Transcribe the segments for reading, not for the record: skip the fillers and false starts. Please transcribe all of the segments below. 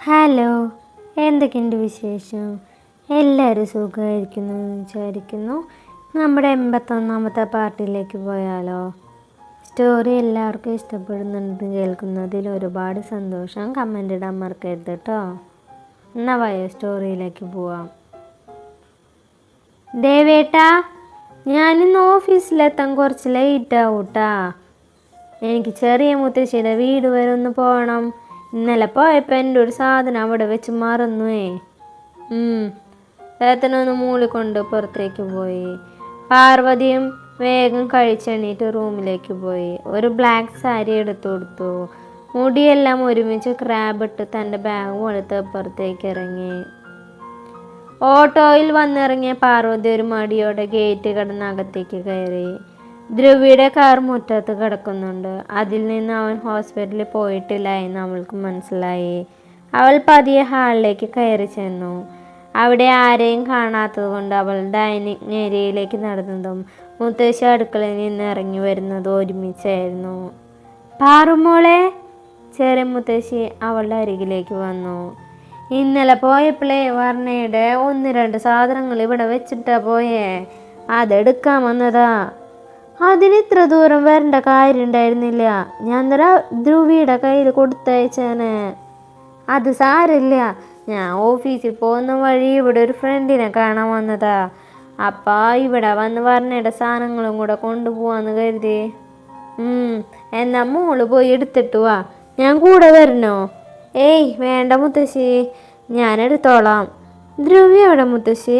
Hello, എന്തൊക്കെയുണ്ട് വിശേഷം? എല്ലാവരും സുഖമായിരിക്കുന്നു എന്ന് വിചാരിക്കുന്നു. നമ്മുടെ 81ാമത്തെ പാർട്ടിയിലേക്ക് പോയാലോ? സ്റ്റോറി എല്ലാവർക്കും ഇഷ്ടപ്പെടുന്നുണ്ട് കേൾക്കുന്നതിൽ ഒരുപാട് സന്തോഷം. കമൻ്റ് ഇടാൻ മറക്കരുത് കേട്ടോ. എന്നാൽ വയോ സ്റ്റോറിയിലേക്ക് പോവാം. ദേവേട്ടാ, ഞാനിന്ന് ഓഫീസിലെത്താൻ കുറച്ച് ലേറ്റ് ആവൂട്ടാ. എനിക്ക് ചെറിയ മുത്തശ്ശിയുടെ വീട് വരെ ഒന്ന് പോകണം. ഇന്നലെ പോയപ്പോൾ എൻ്റെ ഒരു സാധനം അവിടെ വെച്ച് മറന്നുവേ. ഏത്തനൊന്ന് മൂളിക്കൊണ്ട് പുറത്തേക്ക് പോയി. പാർവതിയും വേഗം കഴിച്ചെണീറ്റ് റൂമിലേക്ക് പോയി. ഒരു ബ്ലാക്ക് സാരി എടുത്തു കൊടുത്തു. മുടിയെല്ലാം ഒരുമിച്ച് ക്രാബ് ഇട്ട് തൻ്റെ ബാഗ് എടുത്ത് പുറത്തേക്ക് ഇറങ്ങി. ഓട്ടോയിൽ വന്നിറങ്ങിയ പാർവതി ഒരു മടിയോടെ ഗേറ്റ് കടന്ന് അകത്തേക്ക് കയറി. ധ്രുവിയുടെ കാർ മുറ്റത്ത് കിടക്കുന്നുണ്ട്. അതിൽ നിന്ന് അവൻ ഹോസ്പിറ്റലിൽ പോയിട്ടില്ല എന്ന് അവൾക്ക് മനസ്സിലായി. അവൾ പതിയെ ഹാളിലേക്ക് കയറി ചെന്നു. അവിടെ ആരെയും കാണാത്തത് കൊണ്ട് അവൾ ഡൈനിങ് ഏരിയയിലേക്ക് നടന്നതും മുത്തശ്ശി അടുക്കളയിൽ നിന്ന് ഇറങ്ങി വരുന്നതും ഒരുമിച്ചായിരുന്നു. പാറുമോളെ, ചെറിയ മുത്തശ്ശി അവളുടെ അരികിലേക്ക് വന്നു. ഇന്നലെ പോയപ്പോഴേ വർണ്ണയുടെ 1-2 സാധനങ്ങൾ ഇവിടെ വെച്ചിട്ടാ പോയേ. അതെടുക്കാൻ വന്നതാ. അതിന് ഇത്ര ദൂരം വരേണ്ട കാര്യം ഉണ്ടായിരുന്നില്ല. ഞാൻ ധ്രുവിയുടെ കയ്യിൽ കൊടുത്തയച്ചേനെ. അത് സാരില്ല, ഞാൻ ഓഫീസിൽ പോകുന്ന വഴി ഇവിടെ ഒരു ഫ്രണ്ടിനെ കാണാൻ വന്നതാ. അപ്പം ഇവിടെ വന്ന് വർണ്ണയുടെ സാധനങ്ങളും കൂടെ കൊണ്ടുപോവാന്ന് കരുതി. എന്നാ മോള് പോയി എടുത്തിട്ട് വാ, ഞാൻ കൂടെ വരണോ? ഏയ് വേണ്ട മുത്തശ്ശി, ഞാൻ എടുത്തോളാം. ധ്രുവി എവിടെ മുത്തശ്ശി?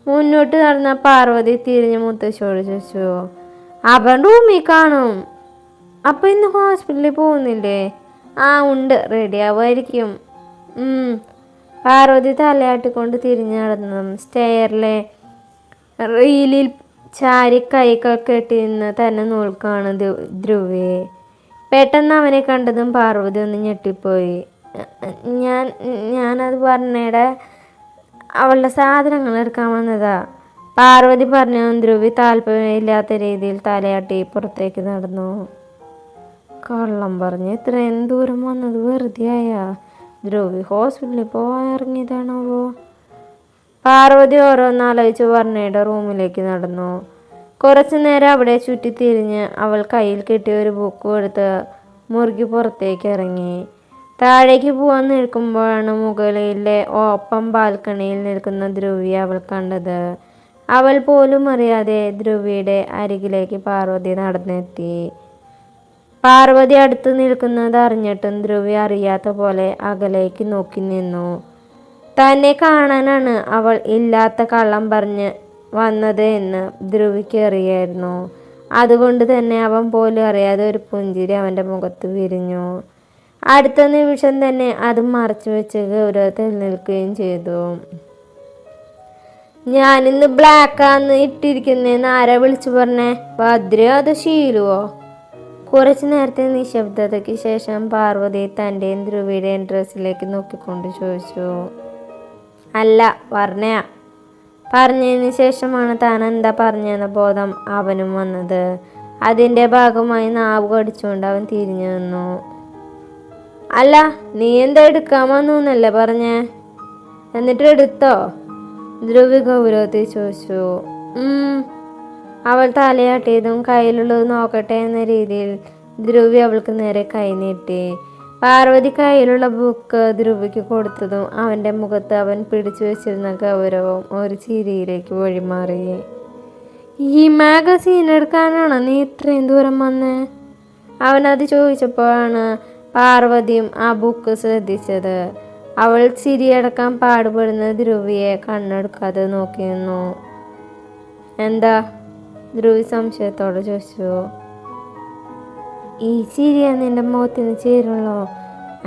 മുന്നോട്ട് നടന്ന പാർവതി തിരിഞ്ഞ് മുത്തശ്ശിയോട് ചോദിച്ചു. അവൻ റൂമിൽ കാണും. അപ്പം ഇന്ന് ഹോസ്പിറ്റലിൽ പോകുന്നില്ലേ? ഉണ്ട്, റെഡി ആവുമായിരിക്കും. പാർവതി തലയാട്ടിക്കൊണ്ട് തിരിഞ്ഞു നടന്നതും സ്റ്റെയറിലെ റീലിൽ ചാരി കൈകൾ കെട്ടിന്ന് തന്നെ നോക്കാണ് ധ്രുവയെ. പെട്ടെന്ന് അവനെ കണ്ടതും പാർവതി ഒന്ന് ഞെട്ടിപ്പോയി. ഞാനത് പറഞ്ഞയുടെ അവളുടെ സാധനങ്ങൾ എടുക്കാൻ വന്നതാ, പാർവതി പറഞ്ഞു. ധ്രുവി താല്പര്യമില്ലാത്ത രീതിയിൽ തലയാട്ടി പുറത്തേക്ക് നടന്നു. കള്ളം പറഞ്ഞ് ഇത്രയും ദൂരം വന്നത് വെറുതെയായാ? ധ്രുവി ഹോസ്പിറ്റലിൽ പോകാൻ ഇറങ്ങിയതാണാവോ? പാർവതി ഓരോന്നാലോചിച്ച് വർണ്ണയുടെ റൂമിലേക്ക് നടന്നു. കുറച്ചു നേരം അവിടെ ചുറ്റിത്തിരിഞ്ഞ് അവൾ കയ്യിൽ കിട്ടിയ ഒരു ബുക്കും എടുത്ത് മുറുകി പുറത്തേക്ക് ഇറങ്ങി. താഴേക്ക് പോകാൻ നിൽക്കുമ്പോഴാണ് മുകളിലെ ഓപ്പൺ ബാൽക്കണിയിൽ നിൽക്കുന്ന ധ്രുവിയെ അവൾ കണ്ടത്. അവൾ പോലും അറിയാതെ ധ്രുവിയുടെ അരികിലേക്ക് പാർവതി നടന്നെത്തി. പാർവതി അടുത്ത് നിൽക്കുന്നത് അറിഞ്ഞിട്ടും ധ്രുവി അറിയാത്ത പോലെ അകലേക്ക് നോക്കി നിന്നു. തന്നെ കാണാനാണ് അവൾ ഇല്ലാത്ത കള്ളം പറഞ്ഞ് വന്നത് എന്ന് ധ്രുവിക്ക് അറിയായിരുന്നു. അതുകൊണ്ട് തന്നെ അവൻ പോലും അറിയാതെ ഒരു പുഞ്ചിരി അവൻ്റെ മുഖത്ത് വിരിഞ്ഞു. അടുത്ത നിമിഷം തന്നെ അത് മറച്ചു വെച്ച് ഗൗരവത്തിൽ നിൽക്കുകയും ചെയ്തു. ഞാനിന്ന് ബ്ലാക്കാന്ന് ഇട്ടിരിക്കുന്നേന്ന് ആരാ വിളിച്ചു പറഞ്ഞേ? ഭദ്രയോ അതോ ശീലുവോ? കുറച്ചു നേരത്തെ നിശബ്ദതയ്ക്ക് ശേഷം പാർവതി തൻ്റെയും ധ്രുവിയുടെയും ഡ്രസ്സിലേക്ക് നോക്കിക്കൊണ്ട് ചോദിച്ചു. അല്ല, വർണ്ണയാ. പറഞ്ഞതിന് ശേഷമാണ് താൻ എന്താ പറഞ്ഞെന്ന ബോധം അവനും വന്നത്. അതിൻ്റെ ഭാഗമായി നാവ് കടിച്ചുകൊണ്ട് അവൻ തിരിഞ്ഞു നിന്നു. അല്ല, നീ എന്താ എടുക്കാൻ വന്നു എന്നല്ലേ പറഞ്ഞേ? എന്നിട്ട് എടുത്തോ? ധ്രുവി ഗൗരവത്തിൽ ചോദിച്ചു. അവൾ തലയാട്ടിയതും കയ്യിലുള്ളത് നോക്കട്ടെ എന്ന രീതിയിൽ ധ്രുവി അവൾക്ക് നേരെ കൈ നീട്ടി. പാർവതി കയ്യിലുള്ള ബുക്ക് ധ്രുവിക്ക് കൊടുത്തതും അവൻ്റെ മുഖത്ത് അവൻ പിടിച്ചു വെച്ചിരുന്ന ഗൗരവം ഒരു ചിരിയിലേക്ക് വഴിമാറി. ഈ മാഗസീൻ എടുക്കാനാണോ നീ ഇത്രയും ദൂരം വന്നേ? അവനത് ചോദിച്ചപ്പോഴാണ് പാർവതിയും ആ ബുക്ക് ശ്രദ്ധിച്ചത്. അവൾ ചിരിയടക്കാൻ പാടുപെടുന്ന ധ്രുവിയെ കണ്ണെടുക്കാതെ നോക്കി നിന്നു. എന്താ? ധ്രുവി സംശയത്തോടെ ചോദിച്ചു. ഈ ചിരിയാ നിന്റെ മുഖത്തിന് ചേരുള്ളോ?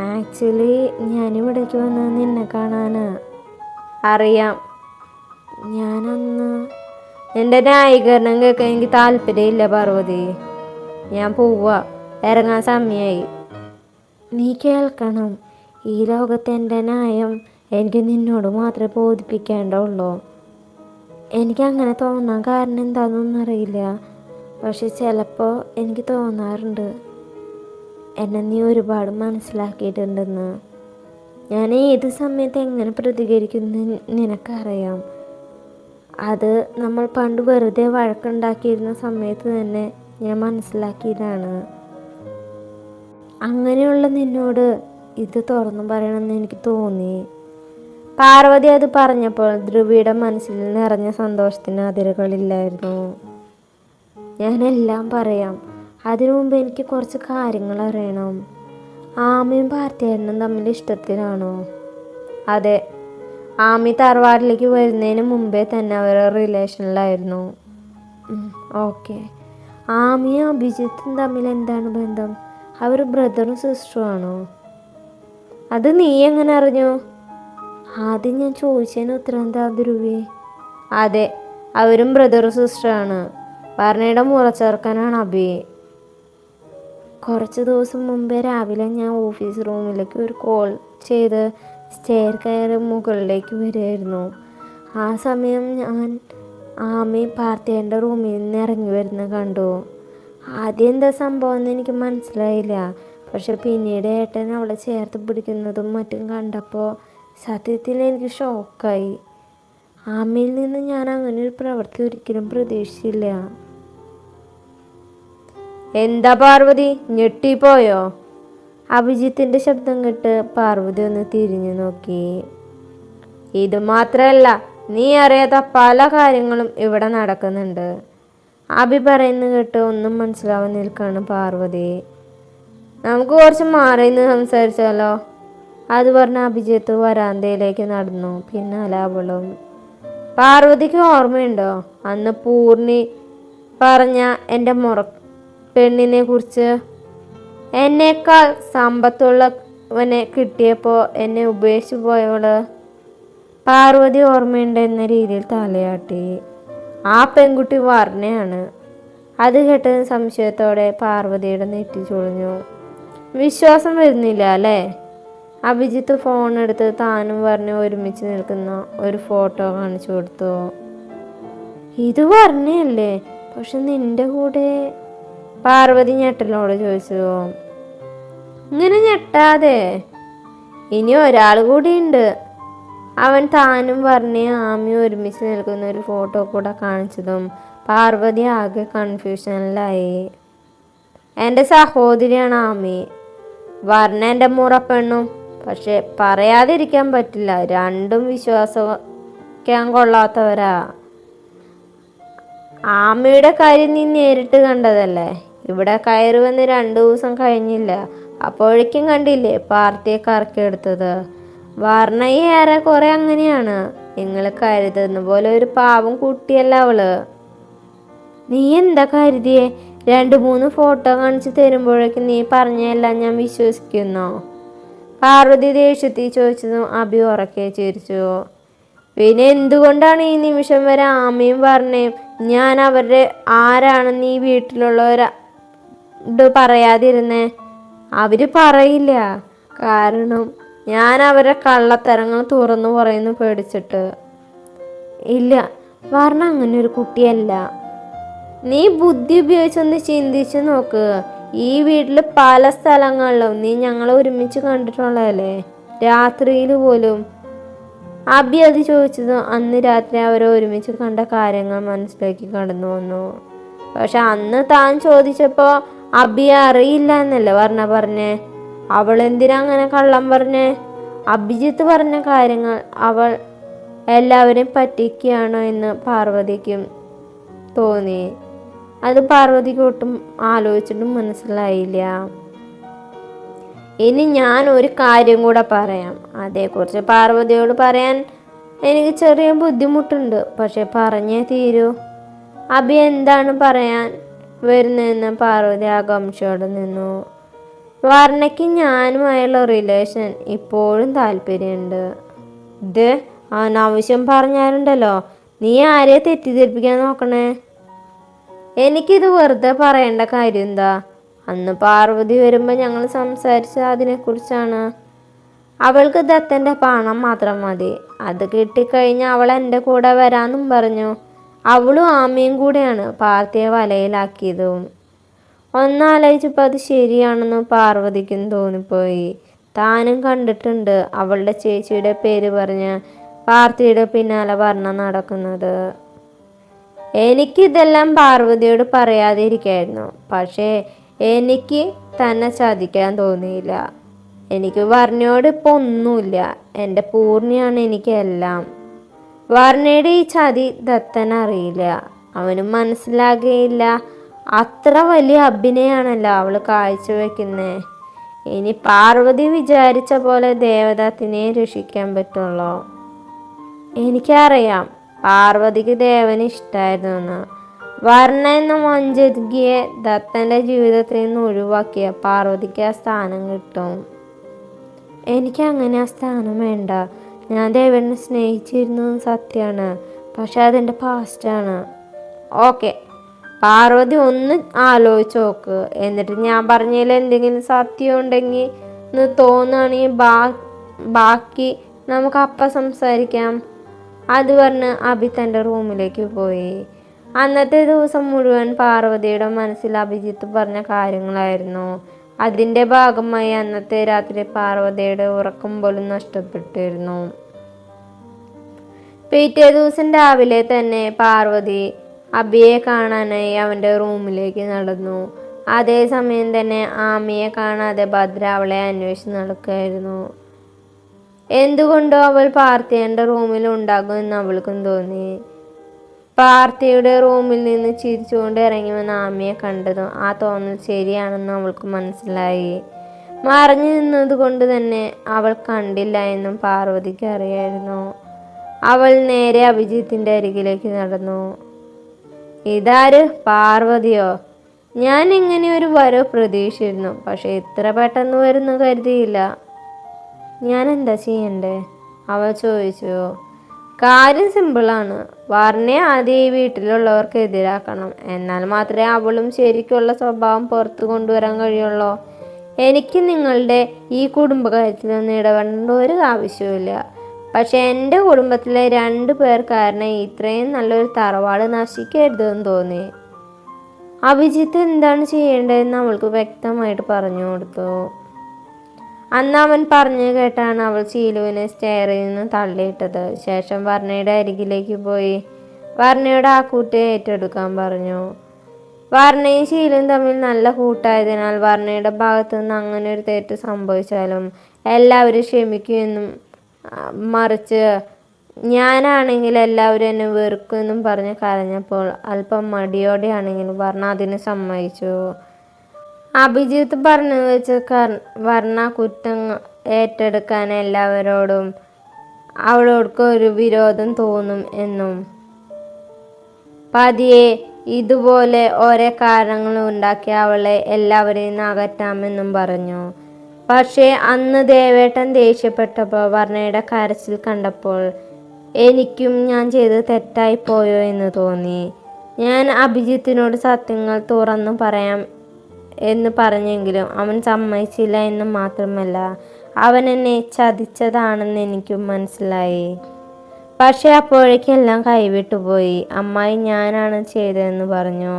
ആക്ച്വലി ഞാനിവിടേക്ക് വന്നത് നിന്നെ കാണാനാ. അറിയാം. ഞാനന്ന് എൻ്റെ ന്യായീകരണം കേൾക്കാൻ എനിക്ക് താല്പര്യമില്ല പാർവതി. ഞാൻ പോവാ, ഇറങ്ങാൻ സമയമായി. നീ കേൾക്കണം, ഈ ലോകത്തെ എൻ്റെ ന്യായം എനിക്ക് നിന്നോട് മാത്രമേ ബോധിപ്പിക്കേണ്ടുള്ളൂ. എനിക്കങ്ങനെ തോന്നാൻ കാരണം എന്താണെന്നൊന്നും അറിയില്ല, പക്ഷെ ചിലപ്പോൾ എനിക്ക് തോന്നാറുണ്ട് എന്നെ നീ ഒരുപാട് മനസ്സിലാക്കിയിട്ടുണ്ടെന്ന്. ഞാൻ ഏത് സമയത്ത് എങ്ങനെ പ്രതികരിക്കുന്നു നിനക്കറിയാം. അത് നമ്മൾ പണ്ട് വെറുതെ വഴക്കുണ്ടാക്കിയിരുന്ന സമയത്ത് തന്നെ ഞാൻ മനസ്സിലാക്കിയതാണ്. അങ്ങനെയുള്ള നിന്നോട് ഇത് തുറന്നു പറയണമെന്ന് എനിക്ക് തോന്നി. പാർവതി അത് പറഞ്ഞപ്പോൾ ധ്രുവിയുടെ മനസ്സിൽ നിറഞ്ഞ സന്തോഷത്തിന് അതിരുകളില്ലായിരുന്നു. ഞാനെല്ലാം പറയാം. അതിനു മുമ്പ് എനിക്ക് കുറച്ച് കാര്യങ്ങൾ അറിയണം. ആമിയും പാർത്ഥേട്ടനും തമ്മിൽ ഇഷ്ടത്തിലാണോ? അതെ, ആമി തറവാട്ടിലേക്ക് വരുന്നതിന് മുമ്പേ തന്നെ അവർ റിലേഷനിലായിരുന്നു. ഓക്കെ. ആമിയും അഭിജിത്തും തമ്മിൽ എന്താണ് ബന്ധം? അവർ ബ്രദറും സിസ്റ്ററും ആണോ? അത് നീ എങ്ങനെ അറിഞ്ഞു? ആദ്യം ഞാൻ ചോദിച്ചതിന് ഉത്തരം എന്താ ധ്രുവി? അതെ, അവരും ബ്രദറും സിസ്റ്ററാണ്. വർണ്ണയുടെ മുറച്ചേർക്കാനാണ് അഭി. കുറച്ച് ദിവസം മുമ്പേ രാവിലെ ഞാൻ ഓഫീസ് റൂമിലേക്ക് ഒരു കോൾ ചെയ്ത് സ്റ്റെയർ കയറി മുകളിലേക്ക് വരികയായിരുന്നു. ആ സമയം ഞാൻ ആമി പാർത്ഥേൻ്റെ റൂമിൽ നിന്ന് ഇറങ്ങി വരുന്നത് കണ്ടു. ആദ്യം എന്താ സംഭവം എന്ന് എനിക്ക് മനസ്സിലായില്ല. പക്ഷെ പിന്നീട് ഏട്ടൻ അവളെ ചേർത്ത് പിടിക്കുന്നതും മറ്റും കണ്ടപ്പോൾ സത്യത്തിൽ എനിക്ക് ഷോക്കായി. ആമയിൽ നിന്ന് ഞാൻ അങ്ങനെ ഒരു പ്രവൃത്തി ഒരിക്കലും പ്രതീക്ഷിച്ചില്ല. എന്താ പാർവതി, ഞെട്ടിപ്പോയോ? അഭിജിത്തിൻ്റെ ശബ്ദം കേട്ട് പാർവതി ഒന്ന് തിരിഞ്ഞു നോക്കി. ഇത് മാത്രമല്ല, നീ അറിയാത്ത പല കാര്യങ്ങളും ഇവിടെ നടക്കുന്നുണ്ട്. അഭി പറയുന്നത് കേട്ട് ഒന്നും മനസ്സിലാവാൻ നിൽക്കാണ് പാർവതി. നമുക്ക് കുറച്ച് മാറി നിന്ന് സംസാരിച്ചാലോ? അത് പറഞ്ഞ അഭിജിത്ത് വരാന്തയിലേക്ക് നടന്നു. പിന്നാലെ അവളും. പാർവതിക്ക് ഓർമ്മയുണ്ടോ അന്ന് പൂർണി പറഞ്ഞ എൻ്റെ പെണ്ണിനെ കുറിച്ച്? എന്നേക്കാൾ സമ്പത്തുള്ളവനെ കിട്ടിയപ്പോൾ എന്നെ ഉപേക്ഷിച്ചു പോയവള്. പാർവതി ഓർമ്മയുണ്ട് എന്ന രീതിയിൽ തലയാട്ടി. ആ പെൺകുട്ടി വർണ്ണയാണ്. അത് കേട്ട് സംശയത്തോടെ പാർവതിയുടെ നെറ്റി ചുളിഞ്ഞു. വിശ്വാസം വരുന്നില്ല അല്ലേ? അഭിജിത്ത് ഫോൺ എടുത്ത് താനും വർണ്ണ ഒരുമിച്ച് നിൽക്കുന്ന ഒരു ഫോട്ടോ കാണിച്ചു കൊടുത്തു. ഇത് വർണ്ണയല്ലേ? പക്ഷെ നിന്റെ കൂടെ? പാർവതി ഞെട്ടലോട് ചോദിച്ചു. ഇങ്ങനെ ഞെട്ടാതെ, ഇനി ഒരാൾ കൂടിയുണ്ട്. അവൻ താനും വർണ്ണയും ആമിയും ഒരുമിച്ച് നിൽക്കുന്ന ഒരു ഫോട്ടോ കൂടെ കാണിച്ചതും പാർവതി ആകെ കൺഫ്യൂഷനിലായി. എൻ്റെ സഹോദരിയാണ് ആമി. വർണ്ണ എൻ്റെ മുറപ്പെണ്ണും. പക്ഷെ പറയാതിരിക്കാൻ പറ്റില്ല, രണ്ടും വിശ്വസിക്കാൻ കൊള്ളാത്തവരാ. ആമയുടെ കാര്യം നീ നേരിട്ട് കണ്ടതല്ലേ? ഇവിടെ കയറി വന്ന് 2 ദിവസം കഴിഞ്ഞില്ല, അപ്പോഴേക്കും കണ്ടില്ലേ പാർട്ടിയെ കറക്കിയെടുത്തത്. വർണ്ണയെ ഏറെക്കുറെ അങ്ങനെയാണ്. നിങ്ങൾ കരുതുന്ന പോലെ ഒരു പാവം കുട്ടിയല്ല അവള്. നീ എന്താ കരുതിയേ? 2-3 ഫോട്ടോ കാണിച്ച് തരുമ്പോഴേക്കും നീ പറഞ്ഞെല്ലാം ഞാൻ വിശ്വസിക്കുന്നോ? പാർവതി ദേഷ്യത്തിൽ ചോദിച്ചതും അഭി ഉറക്കെ ചിരിച്ചു. പിന്നെ എന്തുകൊണ്ടാണ് ഈ നിമിഷം വരെ ആമയും വർണ്ണയും ഞാൻ അവരുടെ ആരാണെന്ന് ഈ വീട്ടിലുള്ളവരോട് പറയാതിരുന്നേ? അവര് പറയില്ല. കാരണം ഞാൻ അവരുടെ കള്ളത്തരങ്ങൾ തുറന്നു പറയുന്നു പേടിച്ചിട്ട്. ഇല്ല, വർണ്ണ അങ്ങനെ ഒരു കുട്ടിയല്ല. നീ ബുദ്ധി ഉപയോഗിച്ചൊന്ന് ചിന്തിച്ചു നോക്ക്. ഈ വീട്ടിൽ പല സ്ഥലങ്ങളിലും നീ ഞങ്ങളെ ഒരുമിച്ച് കണ്ടിട്ടുള്ളതല്ലേ, രാത്രിയിൽ പോലും. അബി അത് ചോദിച്ചത് അന്ന് രാത്രി അവരെ ഒരുമിച്ച് കണ്ട കാര്യങ്ങൾ മനസ്സിലേക്ക് കടന്നു വന്നു. പക്ഷെ അന്ന് താൻ ചോദിച്ചപ്പോൾ അബിയെ അറിയില്ല എന്നല്ലേ പറഞ്ഞേ? അവൾ എന്തിനാ അങ്ങനെ കള്ളം പറഞ്ഞേ? അഭിജിത്ത് പറഞ്ഞ കാര്യങ്ങൾ അവൾ എല്ലാവരെയും പറ്റിക്കുകയാണോ എന്ന് പാർവതിക്കും തോന്നി. അത് പാർവതിക്ക് ഒട്ടും ആലോചിച്ചിട്ടും മനസ്സിലായില്ല. ഇനി ഞാൻ ഒരു കാര്യം കൂടെ പറയാം. അതേക്കുറിച്ച് പാർവതിയോട് പറയാൻ എനിക്ക് ചെറിയ ബുദ്ധിമുട്ടുണ്ട്, പക്ഷെ പറഞ്ഞേ തീരൂ. അഭി എന്താണ് പറയാൻ വരുന്നതെന്ന് പാർവതി ആകാംക്ഷയോടെ നിന്നു. വർണ്ണയ്ക്ക് ഞാനുമായുള്ള റിലേഷൻ ഇപ്പോഴും താല്പര്യമുണ്ട്. ഇത് അനാവശ്യം പറഞ്ഞാലുണ്ടല്ലോ, നീ ആരെയെ തെറ്റിദ്ധരിപ്പിക്കാൻ നോക്കണേ? എനിക്കിത് വെറുതെ പറയേണ്ട കാര്യം എന്താ? അന്ന് പാർവതി വരുമ്പോൾ ഞങ്ങൾ സംസാരിച്ചത് അതിനെക്കുറിച്ചാണ്. അവൾക്ക് ദത്തൻ്റെ പണം മാത്രം മതി, അത് കിട്ടിക്കഴിഞ്ഞാൽ അവൾ എൻ്റെ കൂടെ വരാമെന്നും പറഞ്ഞു. അവളും ആമയും കൂടെയാണ് പാർത്തിയെ വലയിലാക്കിയതും. ഒന്നാലോചിച്ചപ്പോൾ അത് ശരിയാണെന്ന് പാർവതിക്കും തോന്നിപ്പോയി. താനും കണ്ടിട്ടുണ്ട് അവളുടെ ചേച്ചിയുടെ പേര് പറഞ്ഞ് പാർത്ഥിയുടെ പിന്നാലെ വർണ്ണ നടക്കുന്നത്. എനിക്കിതെല്ലാം പാർവതിയോട് പറയാതിരിക്കായിരുന്നു. പക്ഷേ എനിക്ക് തന്നെ ചതിക്കാൻ തോന്നിയില്ല. എനിക്ക് വർണ്ണയോട് ഇപ്പോൾ ഒന്നുമില്ല. എൻ്റെ പൂർണ്ണിയാണ് എനിക്കെല്ലാം. വർണ്ണയുടെ ഈ ചതി ദത്തനറിയില്ല. അവന് മനസ്സിലാകുകയില്ല. അത്ര വലിയ അഭിനയാണല്ലോ അവൾ കാഴ്ചവെക്കുന്നത്. ഇനി പാർവതി വിചാരിച്ച പോലെ ദേവദത്തിനെ രക്ഷിക്കാൻ പറ്റുള്ളൂ. എനിക്കറിയാം പാർവതിക്ക് ദേവന് ഇഷ്ടമായിരുന്നു എന്ന്. വർണ്ണ എന്ന മഞ്ചകിയെ ദത്തൻ്റെ ജീവിതത്തിൽ നിന്ന് ഒഴിവാക്കിയ പാർവതിക്ക് ആ സ്ഥാനം കിട്ടും. എനിക്കങ്ങനെ ആ സ്ഥാനം വേണ്ട. ഞാൻ ദേവനെ സ്നേഹിച്ചിരുന്നത് സത്യമാണ്. പക്ഷെ അതെൻ്റെ പാസ്റ്റാണ്. ഓക്കെ, പാർവതി ഒന്ന് ആലോചിച്ച് നോക്ക്. എന്നിട്ട് ഞാൻ പറഞ്ഞതിൽ എന്തെങ്കിലും സത്യം ഉണ്ടെങ്കിൽ എന്ന് തോന്നുകയാണെങ്കിൽ ബാക്കി നമുക്ക് അപ്പം സംസാരിക്കാം. അത് പറഞ്ഞ് അഭി തൻ്റെ റൂമിലേക്ക് പോയി. അന്നത്തെ ദിവസം മുഴുവൻ പാർവതിയുടെ മനസ്സിൽ അഭിജിത്ത് പറഞ്ഞ കാര്യങ്ങളായിരുന്നു. അതിൻ്റെ ഭാഗമായി അന്നത്തെ രാത്രി പാർവതിയുടെ ഉറക്കം പോലും നഷ്ടപ്പെട്ടിരുന്നു. പിറ്റേ ദിവസം രാവിലെ തന്നെ പാർവതി അഭിയെ കാണാനായി അവൻ്റെ റൂമിലേക്ക് നടന്നു. അതേസമയം തന്നെ ആമിയെ കാണാതെ ഭദ്ര അവളെ അന്വേഷിച്ച് നടക്കുകയായിരുന്നു. എന്തുകൊണ്ടോ അവൾ പാർത്ഥിയുടെ റൂമിൽ ഉണ്ടാകുമെന്ന് അവൾക്കും തോന്നി. പാർത്ഥിയുടെ റൂമിൽ നിന്ന് ചിരിച്ചുകൊണ്ട് ഇറങ്ങി വന്ന ആമിയെ കണ്ടതും ആ തോന്നൽ ശരിയാണെന്ന് അവൾക്ക് മനസ്സിലായി. മറഞ്ഞു നിന്നതുകൊണ്ട് തന്നെ അവൾ കണ്ടില്ല എന്നും പാർവതിക്ക് അറിയായിരുന്നു. അവൾ നേരെ അഭിജിത്തിൻ്റെ അരികിലേക്ക് നടന്നു. ഇതാര്? പാർവതിയോ? ഞാൻ ഇങ്ങനെ ഒരു വരവ് പ്രതീക്ഷിച്ചിരുന്നു. പക്ഷെ ഇത്ര പെട്ടെന്ന് വരുന്നു കരുതിയില്ല. ഞാൻ എന്താ ചെയ്യണ്ടേ? അവൾ ചോദിച്ചു. കാര്യം സിമ്പിളാണ്. വർണ്ണയെ ആദ്യം ഈ വീട്ടിലുള്ളവർക്ക് എതിരാക്കണം. എന്നാൽ മാത്രമേ അവളും ശരിക്കുള്ള സ്വഭാവം പുറത്തു കൊണ്ടുവരാൻ കഴിയുള്ളൂ. എനിക്ക് നിങ്ങളുടെ ഈ കുടുംബകാര്യത്തിലൊന്നും ഇടപെടേണ്ട ഒരു ആവശ്യവുമില്ല. പക്ഷെ എൻ്റെ കുടുംബത്തിലെ 2 പേർ കാരണം ഇത്രയും നല്ലൊരു തറവാട് നശിക്കരുതെന്ന് തോന്നി. അഭിജിത്ത് എന്താണ് ചെയ്യേണ്ടതെന്ന് അവൾക്ക് വ്യക്തമായിട്ട് പറഞ്ഞു കൊടുത്തു. അന്ന് അവൻ പറഞ്ഞു കേട്ടാണ് അവൾ ചീലുവിനെ സ്റ്റെയറിൽ നിന്ന് തള്ളിയിട്ടത്. ശേഷം വർണ്ണയുടെ അരികിലേക്ക് പോയി വർണ്ണയോട് ആ കൂട്ട് ഏറ്റെടുക്കാൻ പറഞ്ഞു. വർണ്ണയും ശീലും തമ്മിൽ നല്ല കൂട്ടായതിനാൽ വർണ്ണയുടെ ഭാഗത്തു നിന്ന് അങ്ങനെ ഒരു തെറ്റ് സംഭവിച്ചാലും എല്ലാവരും ക്ഷമിക്കുമെന്നും മറിച്ച് ഞാനാണെങ്കിൽ എല്ലാവരും എന്നെ വെറുക്കുമെന്നും പറഞ്ഞ് കരഞ്ഞപ്പോൾ അല്പം മടിയോടെയാണെങ്കിലും വർണ്ണ അതിന് സമ്മതിച്ചു. അഭിജിത്ത് പറഞ്ഞു വെച്ച് വർണ്ണ കുറ്റം ഏറ്റെടുക്കാൻ എല്ലാവരോടും അവളോടൊക്കെ ഒരു വിരോധം തോന്നും എന്നും പതിയെ ഇതുപോലെ ഓരോ കാരണങ്ങൾ ഉണ്ടാക്കി അവളെ എല്ലാവരെയും നിന്ന് അകറ്റാമെന്നും പറഞ്ഞു. പക്ഷേ അന്ന് ദേവേട്ടൻ ദേഷ്യപ്പെട്ടപ്പോൾ വർണ്ണയുടെ കരച്ചിൽ കണ്ടപ്പോൾ എനിക്കും ഞാൻ ചെയ്തത് തെറ്റായി പോയോ എന്ന് തോന്നി. ഞാൻ അഭിജിത്തിനോട് സത്യങ്ങൾ തുറന്നു പറയാം എന്ന് പറഞ്ഞെങ്കിലും അവൻ സമ്മതിച്ചില്ല എന്ന് മാത്രമല്ല അവൻ എന്നെ ചതിച്ചതാണെന്ന് എനിക്കും മനസ്സിലായി. പക്ഷെ അപ്പോഴേക്കെല്ലാം കൈവിട്ടുപോയി. അമ്മായി ഞാനാണ് ചെയ്തതെന്ന് പറഞ്ഞു.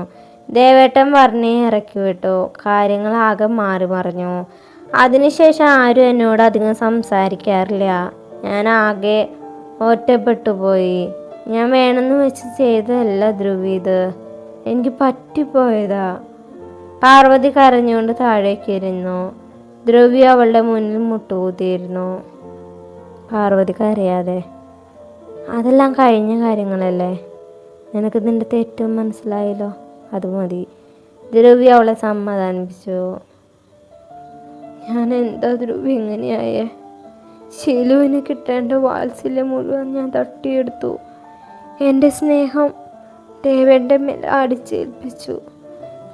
ദേവേട്ടൻ വർണ്ണയെ ഇറക്കി വിട്ടു. കാര്യങ്ങൾ ആകെ മാറി മറിഞ്ഞു. അതിനുശേഷം ആരും എന്നോട് അധികം സംസാരിക്കാറില്ല. ഞാൻ ആകെ ഒറ്റപ്പെട്ടു പോയി. ഞാൻ വേണമെന്ന് വെച്ച് ചെയ്തതല്ല ധ്രുവി, ഇത് എനിക്ക് പറ്റിപ്പോയതാ. പാർവതി കരഞ്ഞുകൊണ്ട് താഴേക്കിരുന്നു. ധ്രുവി അവളുടെ മുന്നിൽ മുട്ടുകൂത്തിയിരുന്നു. പാർവതി കരയാതെ. അതെല്ലാം കഴിഞ്ഞ കാര്യങ്ങളല്ലേ. നിനക്ക് നിന്റെ തെറ്റും മനസ്സിലായല്ലോ, അത് മതി. ധ്രുവി അവളെ സമാധാനിപ്പിച്ചു. ഞാൻ എന്താ ധ്രുവി ഇങ്ങനെയായേ? ശീലുവിന് കിട്ടേണ്ട വാത്സല്യം മുഴുവൻ ഞാൻ തട്ടിയെടുത്തു. എൻ്റെ സ്നേഹം ദേവേൻ്റെ മേൽ അടിച്ചേൽപ്പിച്ചു.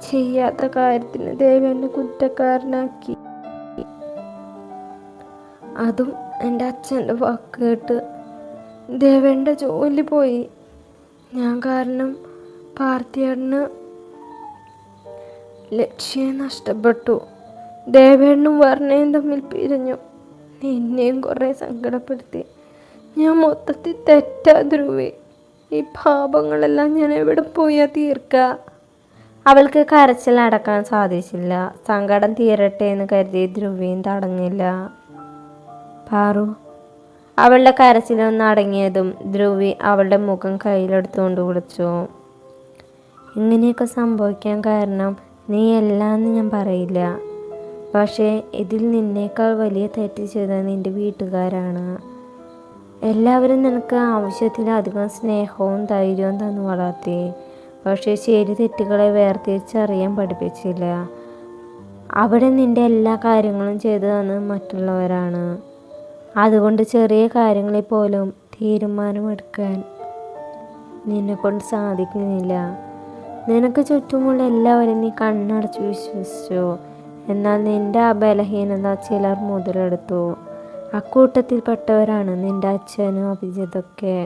ചെയ്യാത്ത കാര്യത്തിന് ദേവേനെ കുറ്റക്കാരനാക്കി. അതും എൻ്റെ അച്ഛൻ്റെ വാക്ക് കേട്ട്. ദേവേൻ്റെ ജോലി പോയി. ഞാൻ കാരണം പാർത്ഥിയേട്ടന് ലക്ഷ്യം നഷ്ടപ്പെട്ടു. ദേവേണ്ണും വർണ്ണയും തമ്മിൽ പിരിഞ്ഞു. നിന്നെയും കുറേ സങ്കടപ്പെടുത്തി. ഞാൻ മൊത്തത്തിൽ തെറ്റാ ധ്രുവി. ഈ പാപങ്ങളെല്ലാം ഞാൻ എവിടെ പോയാ തീർക്കുക? അവൾക്ക് കരച്ചിൽ അടക്കാൻ സാധിച്ചില്ല. സങ്കടം തീരട്ടെ എന്ന് കരുതി ധ്രുവിയും തടഞ്ഞില്ല. പാറു. അവളുടെ കരച്ചിലൊന്ന് അടങ്ങിയതും ധ്രുവി അവളുടെ മുഖം കയ്യിലെടുത്തുകൊണ്ട് വിളിച്ചു. ഇങ്ങനെയൊക്കെ സംഭവിക്കാൻ കാരണം നീയല്ലാന്ന് ഞാൻ പറയില്ല. പക്ഷേ ഇതിൽ നിന്നേക്കാൾ വലിയ തെറ്റ് ചെയ്ത നിൻ്റെ വീട്ടുകാരാണ്. എല്ലാവരും നിനക്ക് ആവശ്യത്തിലധികം സ്നേഹവും ധൈര്യവും തന്നു വളർത്തി. പക്ഷേ ശരി തെറ്റുകളെ വേർതിരിച്ചറിയാൻ പഠിപ്പിച്ചില്ല. അവിടെ നിൻ്റെ എല്ലാ കാര്യങ്ങളും ചെയ്തു തന്നത് മറ്റുള്ളവരാണ്. അതുകൊണ്ട് ചെറിയ കാര്യങ്ങളിൽ പോലും തീരുമാനമെടുക്കാൻ നിന്നെക്കൊണ്ട് സാധിക്കുന്നില്ല. നിനക്ക് ചുറ്റുമുള്ള എല്ലാവരും നീ കണ്ണടച്ച് വിശ്വസിച്ചു. എന്നാൽ നിൻ്റെ ആ ബലഹീനത ചിലർ മുതലെടുത്തു. അക്കൂട്ടത്തിൽപ്പെട്ടവരാണ് നിൻ്റെ അച്ഛനും അഭിജിത്തൊക്കെ.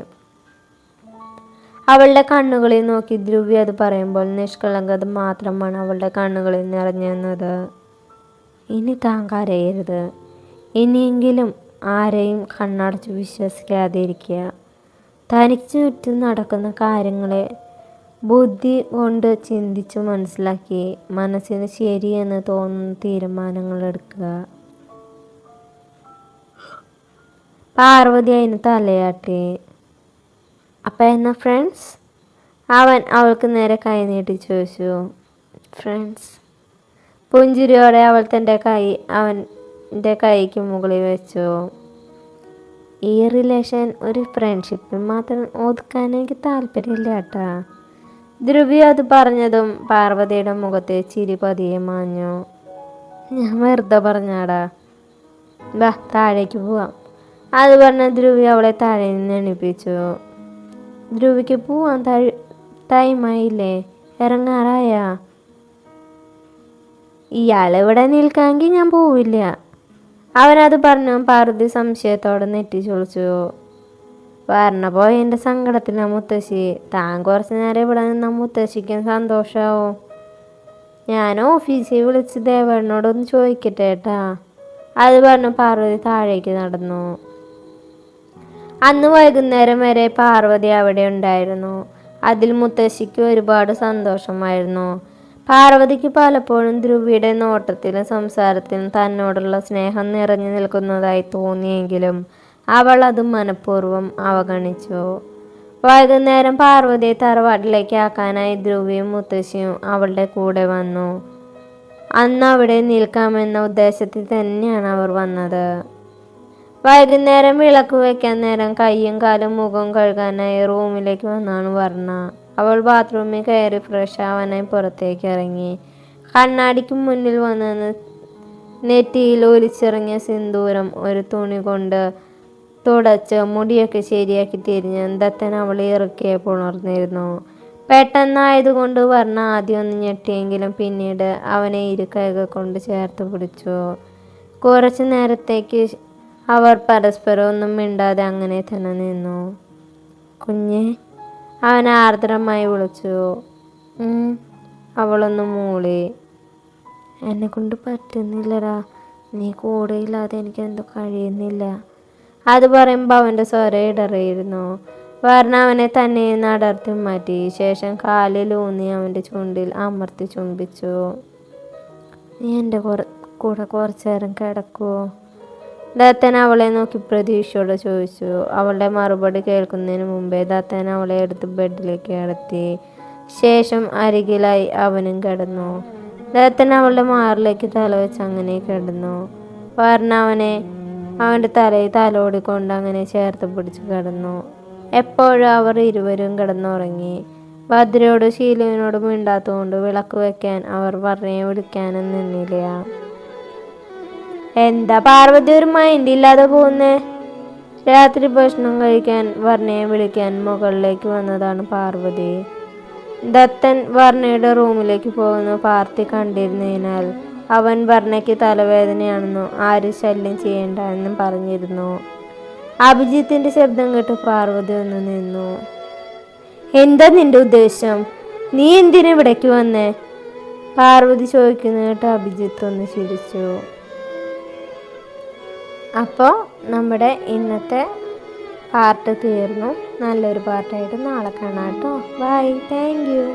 അവളുടെ കണ്ണുകളിൽ നോക്കി ധ്രുവി അത് പറയുമ്പോൾ നിഷ്കളങ്കത മാത്രമാണ് അവളുടെ കണ്ണുകളിൽ നിറഞ്ഞിരുന്നത്. ഇനി താൻ കരയരുത്. ഇനിയെങ്കിലും ആരെയും കണ്ണടച്ച് വിശ്വസിക്കാതെ ഇരിക്കുക. തനിക്ക് ചുറ്റും നടക്കുന്ന കാര്യങ്ങളെ ബുദ്ധി കൊണ്ട് ചിന്തിച്ചു മനസ്സിലാക്കി മനസ്സിന് ശരിയെന്ന് തോന്നുന്ന തീരുമാനങ്ങൾ എടുക്കുക. പാർവതി അതിന് തലയാട്ടി. അപ്പം എന്നാ ഫ്രണ്ട്സ്? അവൻ അവൾക്ക് നേരെ കൈ നീട്ടി ചോദിച്ചു. ഫ്രണ്ട്സ്? പുഞ്ചിരിയോടെ അവൾ തൻ്റെ കൈ അവൻ്റെ കൈക്ക് മുകളിൽ വെച്ചു. ഈ റിലേഷൻ ഒരു ഫ്രണ്ട്ഷിപ്പിൽ മാത്രം ഒതുക്കാൻ എനിക്ക് താല്പര്യമില്ല കേട്ടാ. ധ്രുവി അത് പറഞ്ഞതും പാർവതിയുടെ മുഖത്തെ ചിരി പതിയെ മാഞ്ഞു. ഞാൻ വെറുതെ പറഞ്ഞാടാ. വാ താഴേക്ക് പോവാം. അത് പറഞ്ഞ ധ്രുവി അവളെ താഴെ നിന്ന് എണിപ്പിച്ചു. ധ്രുവിക്ക് പോവാൻ ടൈമായില്ലേ? ഇറങ്ങാറായ? ഇയാളിവിടെ നിൽക്കാമെങ്കിൽ ഞാൻ പോവില്ല. അവനത് പറഞ്ഞു പാർവതി സംശയത്തോടെ നെറ്റി ചൊളിച്ചു. പറഞ്ഞപ്പോൾ എൻ്റെ സങ്കടത്തിലാണ് മുത്തശ്ശി. താൻ കുറച്ച് നേരം ഇവിടെ നിന്നാൽ മുത്തശ്ശിക്കും സന്തോഷമാവും. ഞാൻ ഓഫീസിൽ വിളിച്ച് ദേവേണ്ണോടൊന്ന് ചോദിക്കട്ടെ ഏട്ടാ. അത് പറഞ്ഞു പാർവതി താഴേക്ക് നടന്നു. അന്ന് വൈകുന്നേരം വരെ പാർവതി അവിടെ ഉണ്ടായിരുന്നു. അതിൽ മുത്തശ്ശിക്ക് ഒരുപാട് സന്തോഷമായിരുന്നു. പാർവതിക്ക് പലപ്പോഴും ധ്രുവിയുടെ നോട്ടത്തിലും സംസാരത്തിലും തന്നോടുള്ള സ്നേഹം നിറഞ്ഞു നിൽക്കുന്നതായി തോന്നിയെങ്കിലും അവൾ അത് മനഃപൂർവ്വം അവഗണിച്ചു. വൈകുന്നേരം പാർവതിയെ തറവാട്ടിലേക്ക് ആക്കാനായി ധ്രുവിയും മുത്തശ്ശിയും അവളുടെ കൂടെ വന്നു. അന്ന് അവിടെ നിൽക്കാമെന്ന ഉദ്ദേശത്തിൽ തന്നെയാണ് അവർ വന്നത്. വൈകുന്നേരം വിളക്ക് വയ്ക്കാൻ നേരം കയ്യും കാലും മുഖവും കഴുകാനായി റൂമിലേക്ക് വന്നാണ് വർണ്ണ. അവൾ ബാത്റൂമിൽ കയറി ഫ്രഷ് ആവാനായി പുറത്തേക്ക് ഇറങ്ങി. കണ്ണാടിക്ക് മുന്നിൽ വന്ന് നെറ്റിയിൽ ഒലിച്ചിറങ്ങിയ സിന്ദൂരം ഒരു തുണി കൊണ്ട് തുടച്ച് മുടിയൊക്കെ ശരിയാക്കി തിരിഞ്ഞ് ദത്തൻ അവളെ ഇറുക്കിയപ്പോൾ ഉണർന്നിരുന്നു. പെട്ടെന്നായതുകൊണ്ട് വർണ്ണ ആദ്യം ഒന്ന് ഞെട്ടിയെങ്കിലും പിന്നീട് അവനെ ഇരു കൈകൾ കൊണ്ട് ചേർത്ത് പിടിച്ചു. കുറച്ചു നേരത്തേക്ക് അവർ പരസ്പരം ഒന്നും മിണ്ടാതെ അങ്ങനെ തന്നെ നിന്നു. കുഞ്ഞെ, അവൻ ആർദ്രമായി വിളിച്ചു. അവളൊന്ന് മൂളി. എന്നെ കൊണ്ട് പറ്റുന്നില്ലടാ. നീ കൂടെയില്ലാതെ എനിക്ക് എന്തോ കഴിയുന്നില്ല. അത് പറയുമ്പോൾ അവൻ്റെ സ്വരം ഇടറിയിരുന്നു. വർണ്ണ അവനെ തന്നെ അടർത്തി മാറ്റി. ശേഷം കാലിലൂന്നി അവൻ്റെ ചുണ്ടിൽ അമർത്തി ചുംബിച്ചു. നീ എൻ്റെ കൂടെ കുറച്ചു നേരം കിടക്കുമോ? ദത്തൻ അവളെ നോക്കി പ്രതീക്ഷയോടെ ചോദിച്ചു. അവളുടെ മറുപടി കേൾക്കുന്നതിന് മുമ്പേ ദത്തൻ അവളെ എടുത്ത് ബെഡിലേക്ക് കിടത്തി. ശേഷം അരികിലായി അവനും കിടന്നു. ദത്തൻ അവളുടെ മാറിലേക്ക് തലവെച്ച് അങ്ങനെ കിടന്നു. വർണ്ണ അവൻ്റെ തലയിൽ തലോടിക്കൊണ്ട് അങ്ങനെ ചേർത്ത് പിടിച്ച് കിടന്നു. എപ്പോഴും അവർ ഇരുവരും കിടന്നുറങ്ങി. ഭദ്രയോട് ശീലുവിനോട് മിണ്ടാത്തതുകൊണ്ട് വിളക്ക് വെക്കാൻ അവർ വർണ്ണയെ വിളിക്കാനും നിന്നില്ല. എന്താ പാർവതി ഒരു മൈൻഡ് ഇല്ലാതെ പോകുന്നേ? രാത്രി ഭക്ഷണം കഴിക്കാൻ വർണ്ണയെ വിളിക്കാൻ മുകളിലേക്ക് വന്നതാണ് പാർവതി. ദത്തൻ വർണ്ണയുടെ റൂമിലേക്ക് പോകുന്ന പാർത്തി കണ്ടിരുന്നതിനാൽ അവൻ വർണ്ണയ്ക്ക് തലവേദനയാണെന്നോ ആരും ശല്യം ചെയ്യേണ്ട എന്നും പറഞ്ഞിരുന്നു. അഭിജിത്തിന്റെ ശബ്ദം കേട്ട് പാർവതി ഒന്ന് നിന്നു. എന്താ നിന്റെ ഉദ്ദേശം? നീ എന്തിനാ ഇവിടേക്ക് വന്നേ? പാർവതി ചോദിക്കുന്ന കേട്ട് അഭിജിത്ത് ഒന്ന് ചിരിച്ചു. അപ്പോൾ നമ്മുടെ ഇന്നത്തെ പാർട്ട് തീർന്നു. നല്ലൊരു പാർട്ടായിട്ട് നാളെ കാണാം കേട്ടോ. ബൈ. Thank you.